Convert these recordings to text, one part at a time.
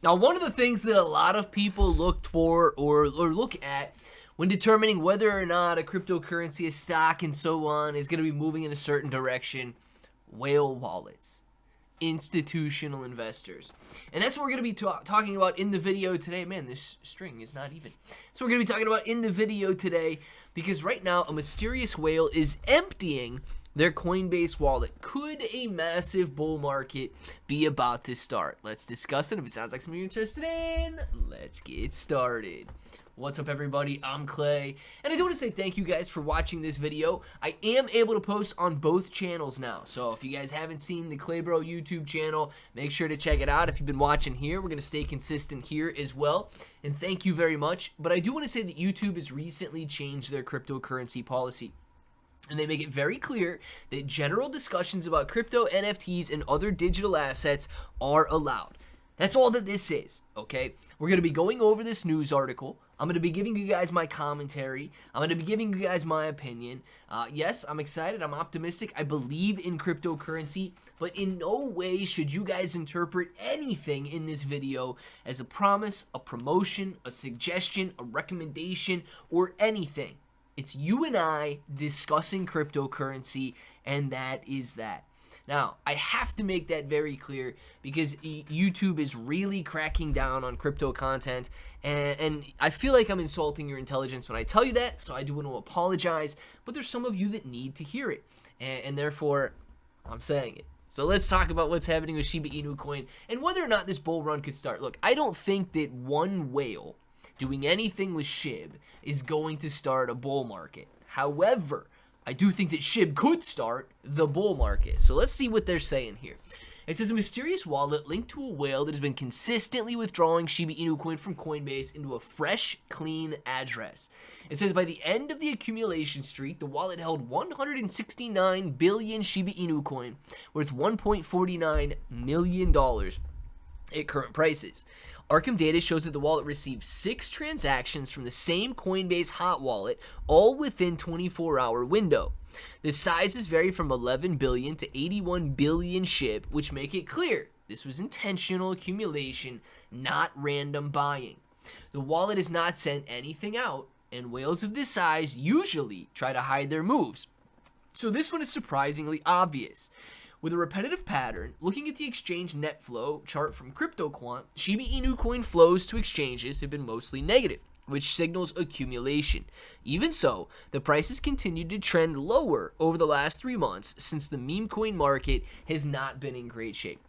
Now, one of the things that a lot of people looked for or look at when determining whether or not a cryptocurrency, a stock, and so on is going to be moving in a certain direction, whale wallets, institutional investors. And that's what we're going to be talking about in the video today. Man, this string is not even. So we're going to be talking about in the video today because right now a mysterious whale is emptying their Coinbase wallet. Could a massive bull market be about to start? Let's discuss it. If it sounds like something you're interested in, let's get started. What's up, everybody? I'm Clay, and I do want to say thank you guys for watching this video. I am able to post on both channels now, so if you guys haven't seen the Clay Bro YouTube channel, make sure to check it out. If you've been watching here, we're going to stay consistent here as well, and thank you very much. But I do want to say that YouTube has recently changed their cryptocurrency policy. And they make it very clear that general discussions about crypto, NFTs, and other digital assets are allowed. That's all that this is, okay? We're going to be going over this news article. I'm going to be giving you guys my commentary. I'm going to be giving you guys my opinion. Yes, I'm excited. I'm optimistic. I believe in cryptocurrency, but in no way should you guys interpret anything in this video as a promise, a promotion, a suggestion, a recommendation, or anything. It's you and I discussing cryptocurrency, and that is that. Now, I have to make that very clear because YouTube is really cracking down on crypto content, and I feel like I'm insulting your intelligence when I tell you that, so I do want to apologize, but there's some of you that need to hear it, and therefore, I'm saying it. So let's talk about what's happening with Shiba Inu coin and whether or not this bull run could start. Look, I don't think that one whale doing anything with SHIB is going to start a bull market. However, I do think that SHIB could start the bull market. So let's see what they're saying here. It says a mysterious wallet linked to a whale that has been consistently withdrawing Shiba Inu coin from Coinbase into a fresh, clean address. It says by the end of the accumulation streak, the wallet held 169 billion Shiba Inu coin, worth $1.49 million at current prices. Arkham data shows that the wallet received 6 transactions from the same Coinbase hot wallet, all within 24-hour window. The sizes vary from 11 billion to 81 billion SHIB, which make it clear this was intentional accumulation, not random buying. The wallet has not sent anything out, and whales of this size usually try to hide their moves. So this one is surprisingly obvious. With a repetitive pattern, looking at the exchange net flow chart from CryptoQuant, Shiba Inu coin flows to exchanges have been mostly negative, which signals accumulation. Even so, the prices continued to trend lower over the last 3 months since the meme coin market has not been in great shape.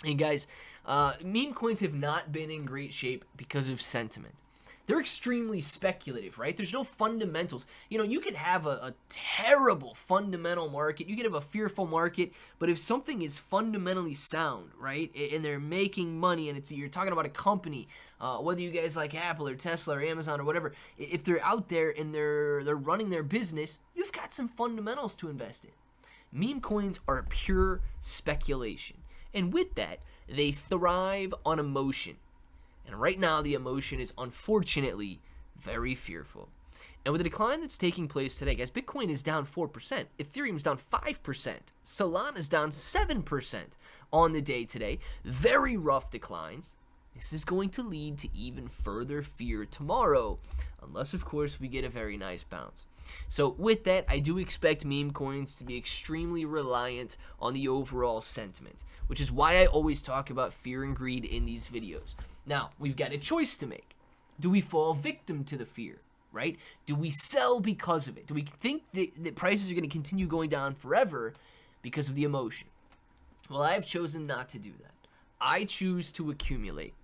And guys, meme coins have not been in great shape because of sentiment. They're extremely speculative, right? There's no fundamentals. You know, you could have a terrible fundamental market. You could have a fearful market, but if something is fundamentally sound, right, and they're making money, and you're talking about a company, whether you guys like Apple or Tesla or Amazon or whatever, if they're out there and they're running their business, you've got some fundamentals to invest in. Meme coins are pure speculation, and with that, they thrive on emotion. And right now, the emotion is unfortunately very fearful. And with the decline that's taking place today, guys, Bitcoin is down 4%, Ethereum is down 5%, Solana is down 7% on the day today. Very rough declines. This is going to lead to even further fear tomorrow, unless, of course, we get a very nice bounce. So with that, I do expect meme coins to be extremely reliant on the overall sentiment, which is why I always talk about fear and greed in these videos. Now, we've got a choice to make. Do we fall victim to the fear, right? Do we sell because of it? Do we think that prices are going to continue going down forever because of the emotion? Well, I've chosen not to do that. I choose to accumulate.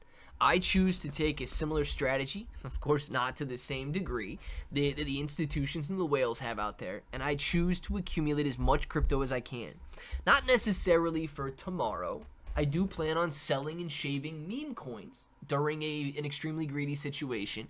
I choose to take a similar strategy, of course not to the same degree that the institutions and the whales have out there, and I choose to accumulate as much crypto as I can. Not necessarily for tomorrow. I do plan on selling and shaving meme coins during an extremely greedy situation,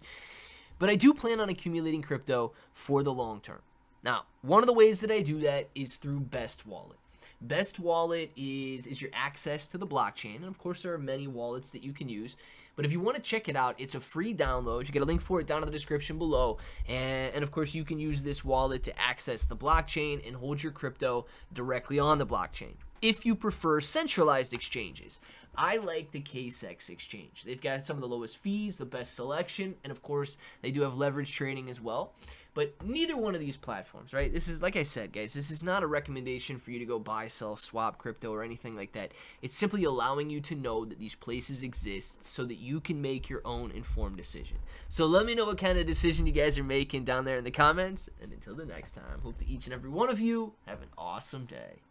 but I do plan on accumulating crypto for the long term. Now, one of the ways that I do that is through Best Wallet. Best Wallet is your access to the blockchain, and of course there are many wallets that you can use, but if you want to check it out, it's a free download. You get a link for it down in the description below, and of course you can use this wallet to access the blockchain and hold your crypto directly on the blockchain. if you prefer centralized exchanges, I like the KCEX exchange. They've got some of the lowest fees, the best selection, and of course, they do have leverage trading as well. But neither one of these platforms, right? This is, like I said, guys, this is not a recommendation for you to go buy, sell, swap crypto or anything like that. It's simply allowing you to know that these places exist so that you can make your own informed decision. So let me know what kind of decision you guys are making down there in the comments. And until the next time, hope that each and every one of you have an awesome day.